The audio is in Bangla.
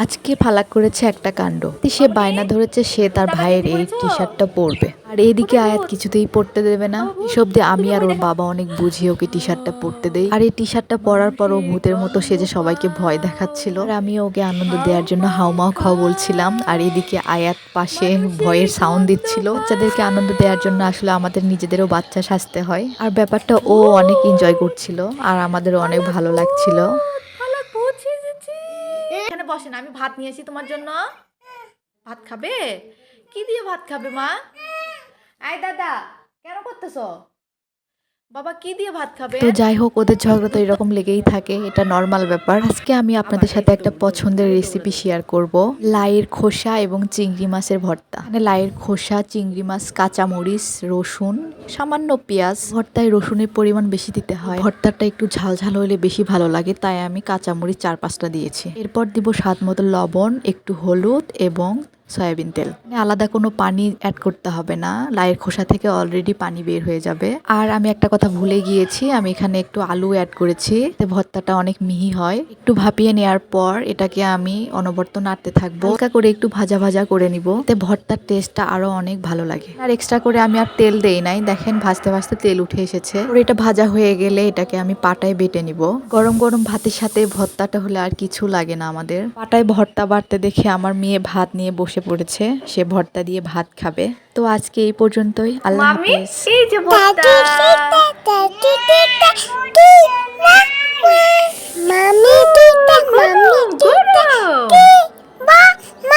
আজকে ফালাক করেছে একটা কাণ্ড। সে বায়না ধরেছে সে তার ভাইয়ের এই টি শার্টটা পরবে, আর এইদিকে আয়াত কিছুতেই পরতে দেবে না। এসব দিয়ে আমি আর ওর বাবা অনেক বুঝিয়ে ওকে টি শার্টটা পরতে দেই। আর এই টি শার্টটা পরার পর ও ভূতের মতো সেজে সবাইকে ভয় দেখাচ্ছিল, আর আমি ওকে আনন্দ দেওয়ার জন্য হাউমাউ খাও বলছিলাম। আর এদিকে আয়াত পাশে ভয়ের সাউন্ড দিচ্ছিল। বাচ্চাদেরকে আনন্দ দেওয়ার জন্য আসলে আমাদের নিজেদেরও বাচ্চা সাজতে হয়, আর ব্যাপারটা ও অনেক এনজয় করছিল আর আমাদেরও অনেক ভালো লাগছিল। এখানে বসেন, আমি ভাত নিয়ে আসি তোমার জন্য। ভাত খাবে? কি দিয়ে ভাত খাবে মা? আয় দাদা, কেন করতেছো? বাবা কি দিয়ে ভাত খাবে? তো যাই হোক, ওদের ঝগড়া তো এরকম লেগেই থাকে, এটা নর্মাল ব্যাপার। আজকে আমি আপনাদের সাথে একটা পছন্দের রেসিপি শেয়ার করব, লাইয়ের খোসা এবং চিংড়ি মাছের ভর্তা। মানে লাইয়ের খোসা, চিংড়ি মাছ, কাঁচামরিচ, রসুন, সামান্য পেঁয়াজ। ভর্তায় রসুনের পরিমাণ বেশি দিতে হয়, ভর্তাটা একটু ঝাল ঝাল হলে বেশি ভালো লাগে, তাই আমি কাঁচামরিচ 4-5টা দিয়েছি। এরপর দিব স্বাদ মতো লবণ, একটু হলুদ এবং সয়াবিন তেল। আলাদা কোনো পানি অ্যাড করতে হবে না, লাইয়ের খোসা থেকে অলরেডি পানি বের হয়ে যাবে। আর আমি একটা কথা ভুলে গিয়েছি, আমি এখানে একটু আলু অ্যাড করেছি, ভর্তাটা অনেক মিহি হয়। একটু ভাপিয়ে নেওয়ার পর এটাকে আমি অনবরত নাড়তে থাকবো, হালকা করে একটু ভাজা ভাজা করে নিব, এতে ভর্তার টেস্টটা আরো অনেক ভালো লাগে। আর এক্সট্রা করে আমি আর তেল দেই নাই, দেখেন ভাজতে ভাজতে তেল উঠে এসেছে। এটা ভাজা হয়ে গেলে এটাকে আমি পাটায় বেটে নিব। গরম গরম ভাতের সাথে ভর্তাটা হলে আর কিছু লাগে না আমাদের। পাটায় ভর্তা বাড়তে দেখে আমার মেয়ে ভাত নিয়ে বসে পড়েছে, সে ভর্তা দিয়ে ভাত খাবে। তো আজকে এই পর্যন্তই, আল্লাহ হাফেজ। এই যে ভর্তা। মামি